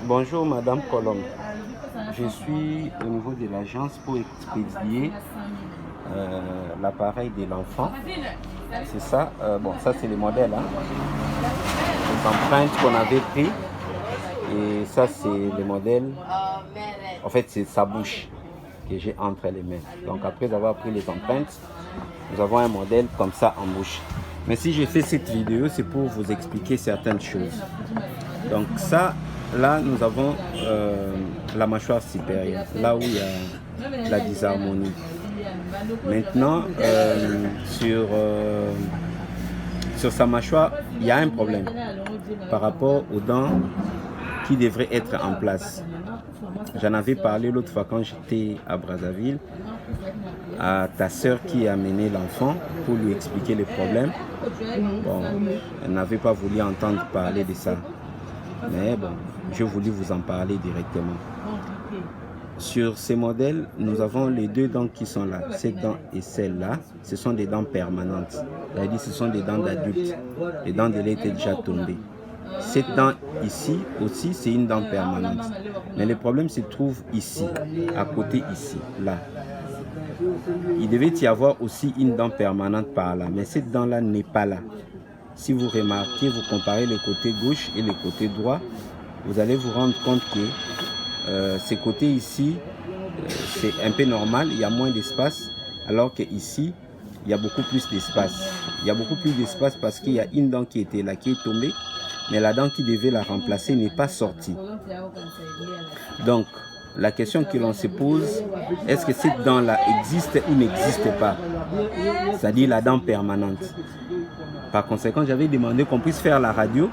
Bonjour Madame Colombe. Je suis au niveau de l'agence pour expédier l'appareil de l'enfant. C'est ça. Bon, ça c'est les modèles. Hein. Les empreintes qu'on avait pris. Et ça c'est les modèles. En fait, c'est sa bouche que j'ai entre les mains. Donc après avoir pris les empreintes, nous avons un modèle comme ça en bouche. Mais si j'ai fait cette vidéo, c'est pour vous expliquer certaines choses. Donc ça, là, nous avons la mâchoire supérieure, là où il y a la disharmonie. Maintenant, sur sa mâchoire, il y a un problème par rapport aux dents qui devraient être en place. J'en avais parlé l'autre fois quand j'étais à Brazzaville, à ta sœur qui a amené l'enfant pour lui expliquer les problèmes. Bon, elle n'avait pas voulu entendre parler de ça. Mais bon, j'ai voulu vous en parler directement. Sur ces modèles, nous avons les deux dents qui sont là. Cette dent et celle-là, ce sont des dents permanentes. C'est-à-dire ce sont des dents d'adultes. Les dents de lait étaient déjà tombées. Cette dent ici aussi, c'est une dent permanente. Mais le problème se trouve ici, à côté ici, là. Il devait y avoir aussi une dent permanente par là. Mais cette dent-là n'est pas là. Si vous remarquez, vous comparez le côté gauche et le côté droit, vous allez vous rendre compte que ce côté ici, c'est un peu normal, il y a moins d'espace, alors que ici, il y a beaucoup plus d'espace. Il y a beaucoup plus d'espace parce qu'il y a une dent qui était là, qui est tombée, mais la dent qui devait la remplacer n'est pas sortie. Donc, la question que l'on se pose, est-ce que cette dent-là existe ou n'existe pas? C'est-à-dire la dent permanente. Par conséquent, j'avais demandé qu'on puisse faire la radio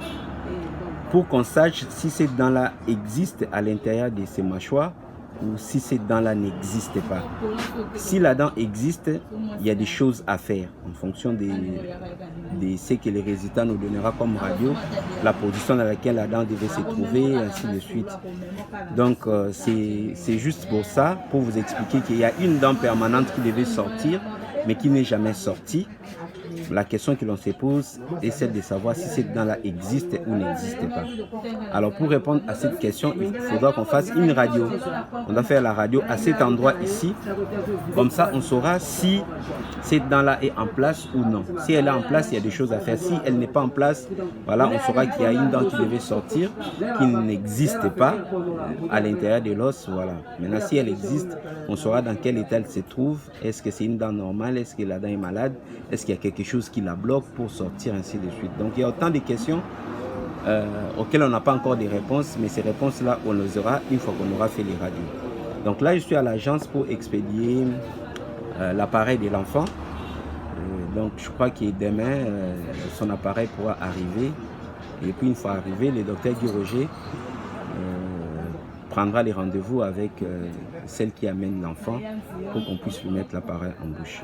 pour qu'on sache si cette dent-là existe à l'intérieur de ces mâchoires ou si cette dent-là n'existe pas. Si la dent existe, il y a des choses à faire en fonction de ce que les résultats nous donnera comme radio, la position dans laquelle la dent devait se trouver, et ainsi de suite. Donc, c'est juste pour ça, pour vous expliquer qu'il y a une dent permanente qui devait sortir, mais qui n'est jamais sortie. La question que l'on se pose est celle de savoir si cette dent-là existe ou n'existe pas. Alors pour répondre à cette question, il faudra qu'on fasse une radio. On doit faire la radio à cet endroit ici. Comme ça, on saura si cette dent-là est en place ou non. Si elle est en place, il y a des choses à faire. Si elle n'est pas en place, voilà, on saura qu'il y a une dent qui devait sortir, qui n'existe pas à l'intérieur de l'os. Voilà. Maintenant, si elle existe, on saura dans quel état elle se trouve. Est-ce que c'est une dent normale? Est-ce que la dent est malade? Est-ce qu'il y a quelque chose qui la bloque pour sortir, ainsi de suite. Donc il y a autant de questions auxquelles on n'a pas encore de réponses, mais ces réponses-là, on les aura une fois qu'on aura fait les radios. Donc là, je suis à l'agence pour expédier l'appareil de l'enfant. Donc je crois que demain, son appareil pourra arriver. Et puis une fois arrivé, le docteur Guy Roger prendra les rendez-vous avec celle qui amène l'enfant pour qu'on puisse lui mettre l'appareil en bouche.